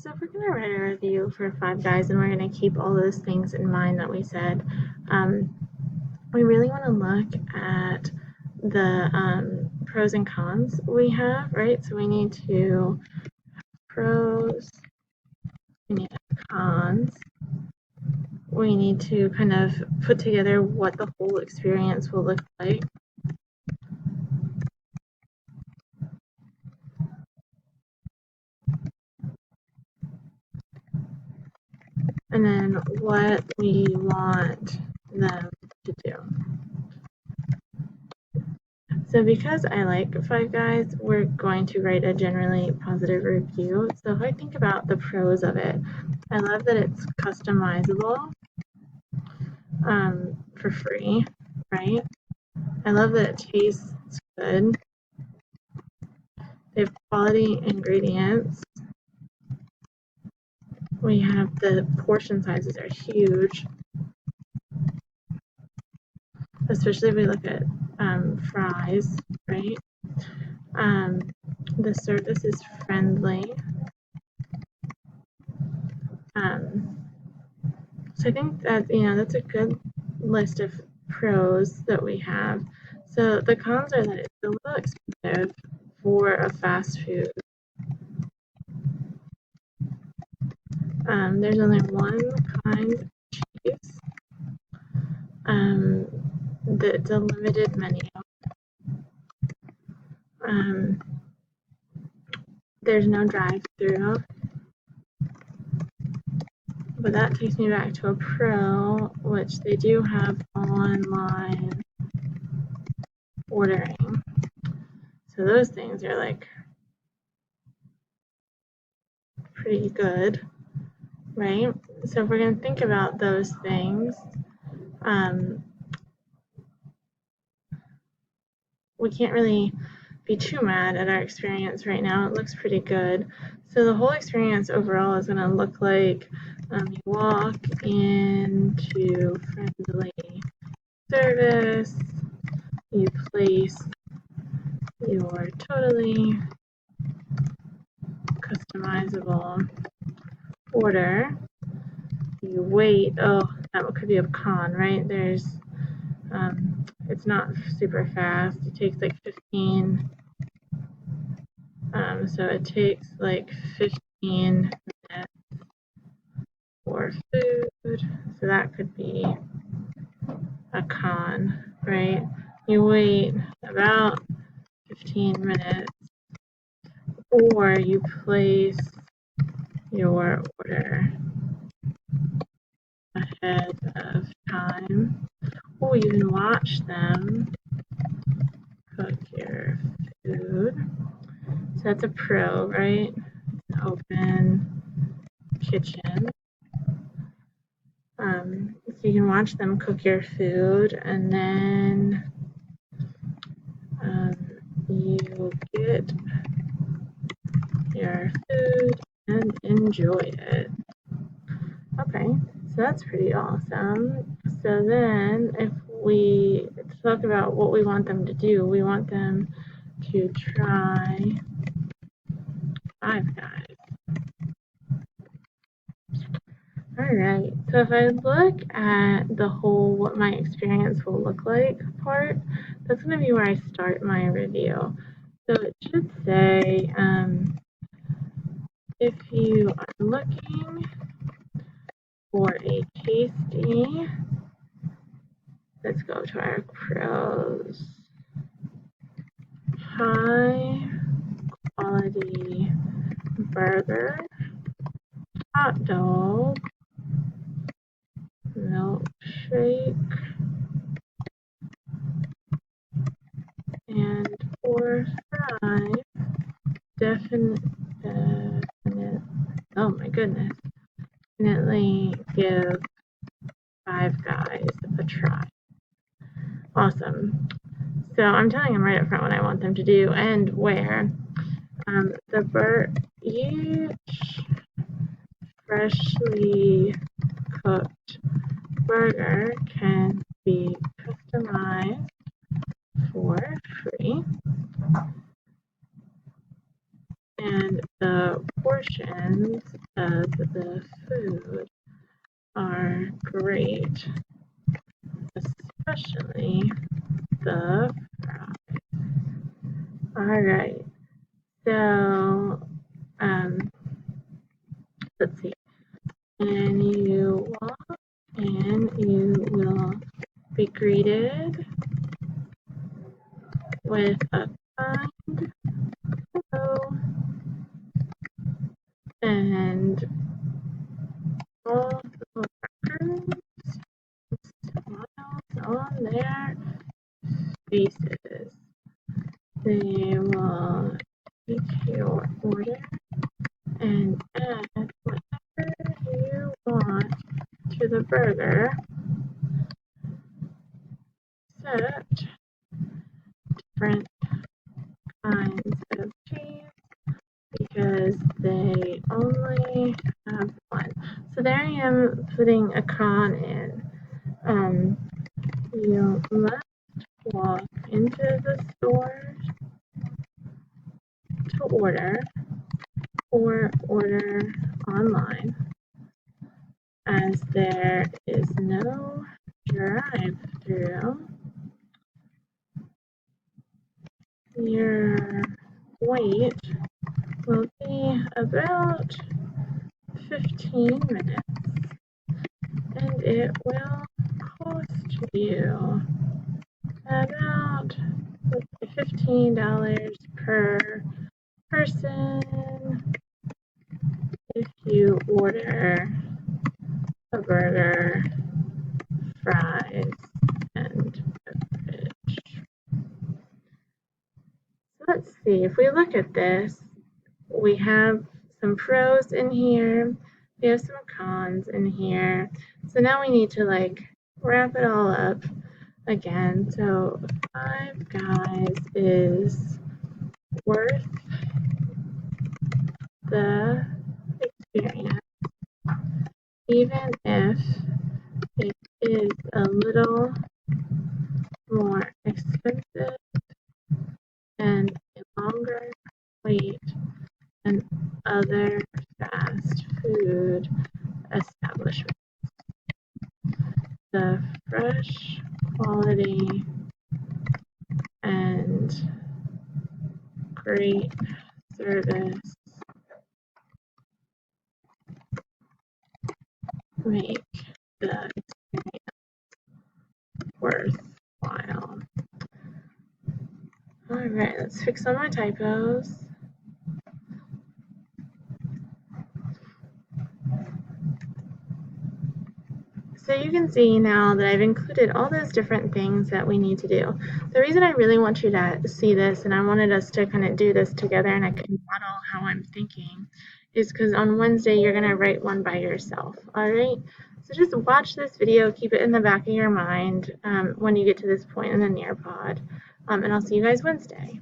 So if we're going to write a review for Five Guys and we're going to keep all those things in mind that we said, we really want to look at the pros and cons we have, right? So we need to pros, we need cons. We need to kind of put together what the whole experience will look like. And then what we want them to do. So because I like Five Guys, we're going to write a generally positive review. So if I think about the pros of it, I love that it's customizable for free, right? I love that it tastes good. They have quality ingredients. We have the portion sizes are huge, especially if we look at fries, right? The service is friendly. So I think that, that's a good list of pros that we have. So the cons are that it's a little expensive for a fast food. There's only one kind of cheese. It's a limited menu. There's no drive-through. But that takes me back to a pro, which they do have online ordering. So those things are like pretty good, right? So if we're going to think about those things, we can't really be too mad at our experience right now. It looks pretty good. So the whole experience overall is going to look like you walk into friendly service, you place your totally customizable order, you wait. Oh, that could be a con, right? It's not super fast. It takes like 15. So it takes like 15 minutes for food. So that could be a con, right? You wait about 15 minutes or you place your order ahead of time, or you can watch them cook your food. So that's a pro, right? An open kitchen. So you can watch them cook your food, and then you get your food and enjoy it. Okay, so that's pretty awesome. So then if we talk about what we want them to do, we want them to try Five Guys. Alright, so if I look at the whole what my experience will look like part, that's going to be where I start my review. So it should say, if you are looking for a tasty, let's go to our pros, high quality burger, hot dog, milkshake, and for fries, oh my goodness, definitely give Five Guys a try. Awesome. So I'm telling them right up front what I want them to do and where. Each freshly cooked burger can be customized for free. and the portions of the food are great, especially the fries. Alright, so let's see. And you walk and you will be greeted with a kind hello and all the workers smiles on their faces. They will take your order and add whatever you want to the burger, except different kinds of cheese because they only have one. So there I am putting a cron in. You must walk into the store to order or order online, as there is no drive-through. Your wait will be about 15 minutes, and it will cost you about $15 per person if you order a burger, fries, and beverage. So let's see, if we look at this, we have some pros in here, we have some cons in here. So now we need to like wrap it all up again. So Five Guys is worth the experience, even if it is a little more expensive and a longer wait than other fast food establishments. The fresh quality and great service make the experience worthwhile. Alright, let's fix all my typos. So you can see now that I've included all those different things that we need to do. The reason I really want you to see this, and I wanted us to kind of do this together and I can model how I'm thinking, is because on Wednesday you're going to write one by yourself, alright? So just watch this video, keep it in the back of your mind when you get to this point in the Nearpod, and I'll see you guys Wednesday.